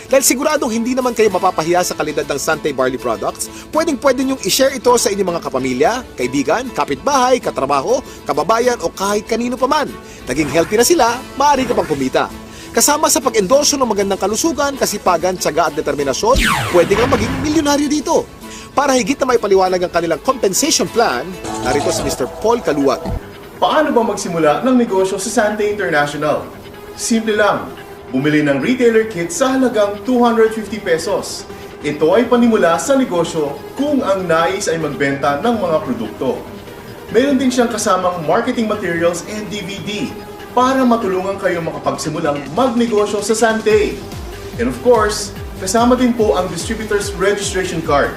Dahil siguradong hindi naman kayo mapapahiya sa kalidad ng Sante Barley Products, pwedeng-pwede niyong i-share ito sa inyong mga kapamilya, kaibigan, kapitbahay, katrabaho, kababayan o kahit kanino paman. Naging healthy na sila, maaari ka pang kumita. Kasama sa pag-endorso ng magandang kalusugan, kasipagan, tiyaga at determinasyon, pwede kang maging milyonaryo dito. Para higit na may paliwanag ang kanilang compensation plan, narito si Mr. Paul Kaluwag. Paano ba magsimula ng negosyo sa Sante International? Simple lang. Bumili ng retailer kit sa halagang 250 pesos. Ito ay panimula sa negosyo kung ang nais ay magbenta ng mga produkto. Meron din siyang kasamang marketing materials and DVD para matulungan kayo makapagsimulang magnegosyo sa Sante. And of course, kasama din po ang distributor's registration card.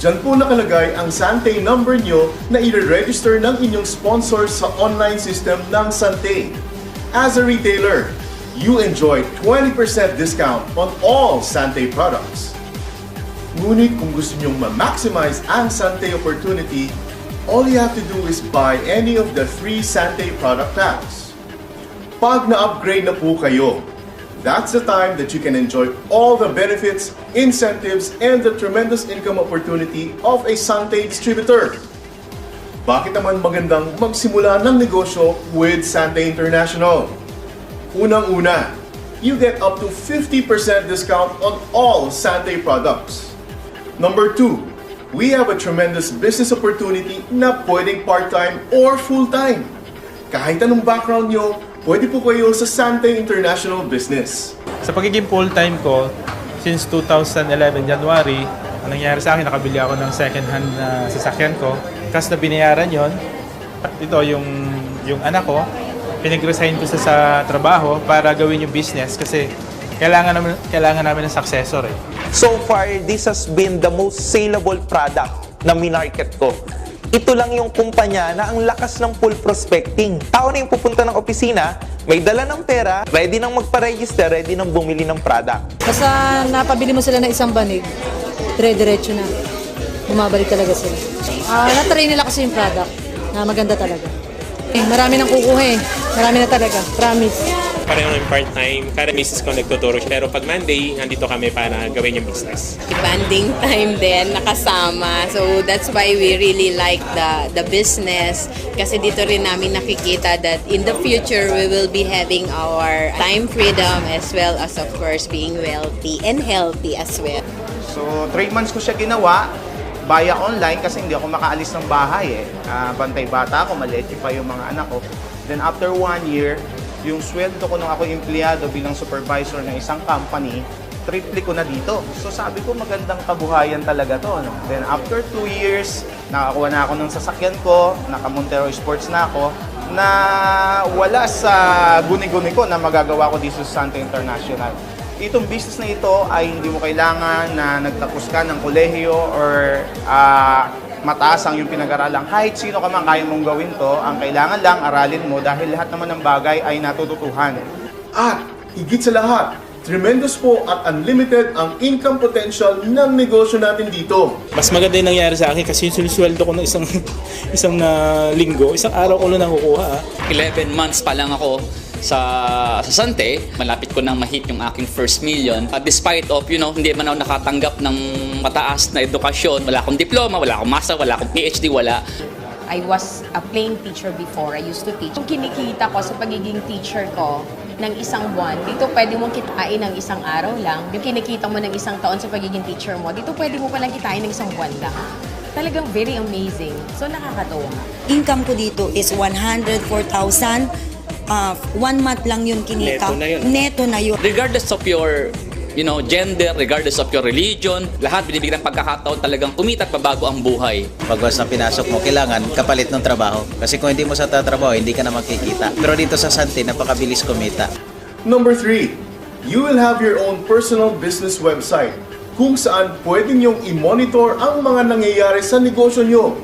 Diyan po nakalagay ang Sante number nyo na i-register ng inyong sponsor sa online system ng Sante. As a retailer, you enjoy 20% discount on all Sante products. Ngunit kung gusto nyong ma-maximize ang Sante opportunity, all you have to do is buy any of the 3 Sante product packs. Pag na-upgrade na po kayo, that's the time that you can enjoy all the benefits, incentives, and the tremendous income opportunity of a Sante distributor. Bakit naman magandang magsimula ng negosyo with Sante International? Unang-una, you get up to 50% discount on all Sante products. Number 2, we have a tremendous business opportunity na pwedeng part-time or full-time. Kahit anong background nyo, pwede po kayo sa Sante International Business. Sa pagiging full-time ko, since 2011 January, ang nangyari sa akin, nakabili ako ng second-hand na sasakyan ko. Kasi na binayaran yon, ito yung anak ko, pinag-resign ko sa trabaho para gawin yung business kasi kailangan namin ng successor eh. So far, this has been the most saleable product na minarket ko. Ito lang yung kumpanya na ang lakas ng full prospecting. Tao na yung pupunta ng opisina, may dala ng pera, ready nang magpa-register, ready nang bumili ng product. Basta napabili mo sila ng isang banig, dire-diretso na. Bumabalik talaga sila. Natry nila kasi yung product na maganda talaga. Marami nang kukuha eh. Marami na talaga. Promise. Pareho ng part-time. Kada misis ko nagtuturo siya. Pero pag Monday, nandito kami para gawin yung business. Banding time din, nakasama. So that's why we really like the business. Kasi dito rin namin nakikita that in the future, we will be having our time freedom as well as of course being wealthy and healthy as well. So 3 months ko siya ginawa via online kasi hindi ako makaalis ng bahay eh. Bantay bata ako, maliit pa yung mga anak ko. Then after 1 year, yung sweldo ko nung ako empleyado bilang supervisor ng isang company, triple ko na dito. So sabi ko magandang kabuhayan talaga to. No? Then after 2 years, nakakuha na ako ng sasakyan ko, naka-Montero Sports na ako, na wala sa guni-guni ko na magagawa ko dito sa Sante International. Itong business na ito ay hindi mo kailangan na nagtapos ka ng kolehiyo or mataas ang yung pinag-aralan. Kahit sino ka man kaya mong gawin to, ang kailangan lang aralin mo dahil lahat naman ng bagay ay natututuhan. At higit sa lahat, tremendous po at unlimited ang income potential ng negosyo natin dito. Mas maganda yung nangyari sa akin kasi yung sinusuweldo ko ng isang linggo, isang araw ko lang nakukuha. 11 months pa lang ako sa Sante, malapit ko nang ma-hit yung aking first million. Despite of, hindi man ako nakatanggap ng mataas na edukasyon, wala akong diploma, wala akong master, wala akong PhD, wala. I was a plain teacher before. I used to teach. Yung kinikita ko sa pagiging teacher ko ng isang buwan, dito pwede mong kitain ng isang araw lang. Yung kinikita mo ng isang taon sa pagiging teacher mo, dito pwede mo palang kitain ng isang buwan lang. Talagang very amazing. So nakakatuwa. Income ko dito is 104,000. 1 month lang yun kinika. Neto na yun. Regardless of your gender, regardless of your religion, lahat binibigyan ng pagkakataon talagang kumita at mabago ang buhay. Pag once na pinasok mo, kailangan kapalit ng trabaho. Kasi kung hindi mo sa tatrabaho, hindi ka na makikita. Pero dito sa Sante, napakabilis kumita. Number 3, you will have your own personal business website kung saan pwede niyong i-monitor ang mga nangyayari sa negosyo niyo,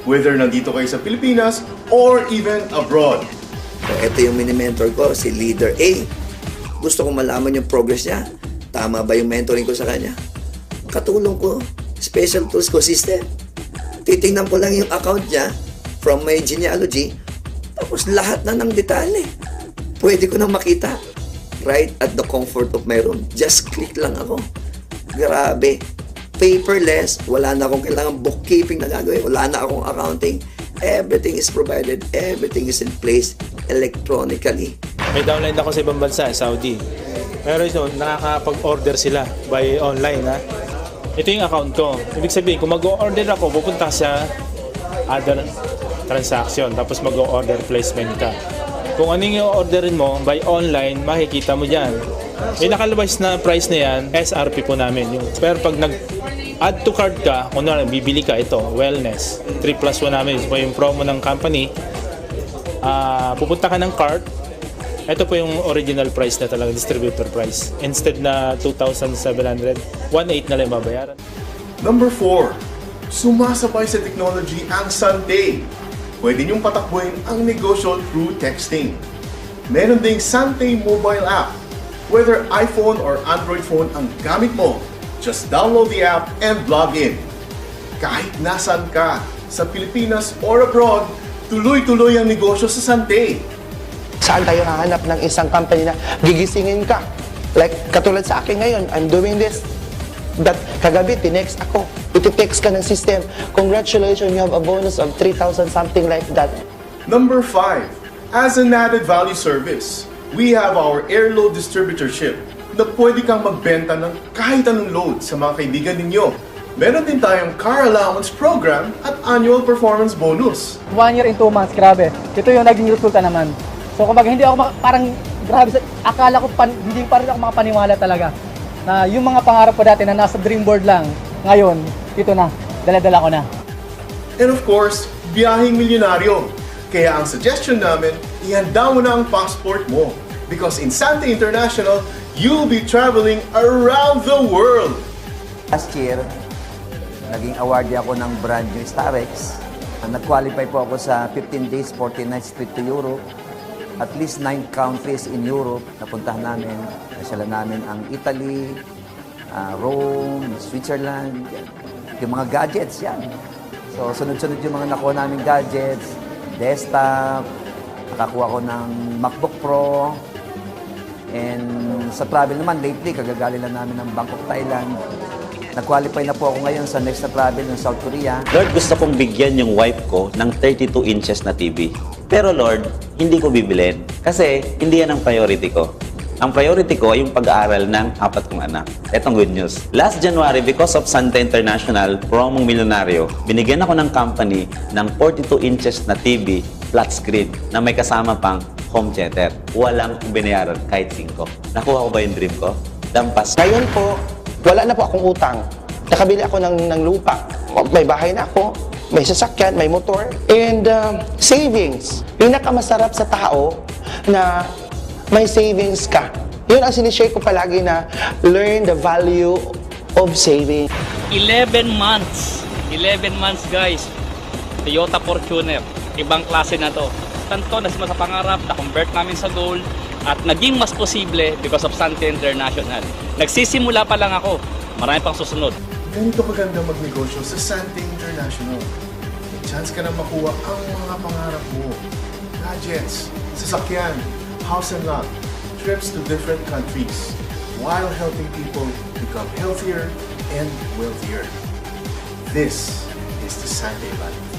whether nandito kayo sa Pilipinas or even abroad. So, ito yung mini-mentor ko, si Leader A. Gusto kong malaman yung progress niya. Tama ba yung mentoring ko sa kanya? Katulong ko, special tools ko system. Titingnan ko lang yung account niya from my genealogy, tapos lahat na ng detalye. Pwede ko nang makita. right at the comfort of my room. Just click lang ako. Grabe. Paperless, wala na akong kailangan bookkeeping na gagawin, wala na akong accounting. Everything is provided, everything is in place electronically. May downline ako sa ibang bansa, Saudi. Pero ito, nakakapag-order sila by online, ha? Ito yung account ko. Ibig sabihin, kung mag-order ako, pupunta sa other transaction, tapos mag-order placement ka. Kung ano yung orderin mo by online, makikita mo dyan. May nakalabas na price na yan, SRP po namin. Pero pag nag-add to cart ka, kung ano, bibili ka, ito, wellness. 3+1 namin. Ito po yung promo ng company. Pupunta ka ng cart, ito po yung original price na talaga, distributor price. Instead na 2,700, 1,800 na lang babayaran. Number 4, sumasabay sa technology ang Sante. Pwede niyong patakbuhin ang negosyo through texting. Meron ding Sante mobile app. Whether iPhone or Android phone ang gamit mo, just download the app and log in. Kahit nasan ka, sa Pilipinas or abroad, tuloy-tuloy ang negosyo sa Sante. Saan tayo hahanap ng isang company na gigisingin ka? Like, katulad sa akin ngayon, I'm doing this. That kagabi, tinext ako. Iti-text ka ng system. Congratulations, you have a bonus of 3,000, something like that. Number 5, as an added value service, we have our airload distributorship na pwede kang magbenta ng kahit anong load sa mga kaibigan ninyo. Meron din tayong car allowance program at annual performance bonus. 1 year and 2 months, grabe. Ito yung naging resulta naman. So kumbaga hindi ako parang grabe, akala ko hindi pa rin ako makapaniwala talaga na yung mga pangarap ko dati na nasa dream board lang, ngayon, ito na, dala-dala ko na. And of course, biyaheng milyonaryo. Kaya ang suggestion namin, ihanda mo na ang passport mo. Because in Sante International, you'll be traveling around the world. Last year, naging awardee ako ng brand new Starex. Nag-qualify po ako sa 15 days, 14 nights trip to Europe. At least 9 countries in Europe napuntahan namin. Nasyala namin ang Italy, Rome, Switzerland. Yung mga gadgets yan. So sunod-sunod yung mga nakuha namin gadgets, desktop, nakakuha ko ng MacBook Pro. And sa travel naman, lately, kagagali lang namin ng Bangkok, Thailand. Nag-qualify na po ako ngayon sa next na travel ng South Korea. Lord, gusto kong bigyan yung wife ko ng 32 inches na TV. Pero Lord, hindi ko bibilin kasi hindi yan ang priority ko. Ang priority ko ay yung pag-aaral ng 4 kong anak. Etong good news. Last January, because of Sante International, promong milyonaryo, binigyan ako ng company ng 42 inches na TV flat screen na may kasama pang home theater. Walang binayaran kahit 5. Nakuha ko ba yung dream ko? Dampas. Ngayon po, wala na po akong utang. Nakabili ako ng lupa. May bahay na ako. May sasakyan, may motor, and savings. Pinakamasarap sa tao na may savings ka. Yun ang sinishare ko palagi na learn the value of saving. 11 months. 11 months, guys. Toyota Fortuner. Ibang klase na to. Tanto na sa pangarap, na-convert namin sa gold at naging mas posible because of Sante International. Nagsisimula pa lang ako. Marami pang susunod. Ganito kaganda magnegosyo sa Sante International. Chance ka na makuha ang mga pangarap mo. Gadgets, sasakyan, house and lot, trips to different countries, while helping people become healthier and wealthier. This is the Sante life.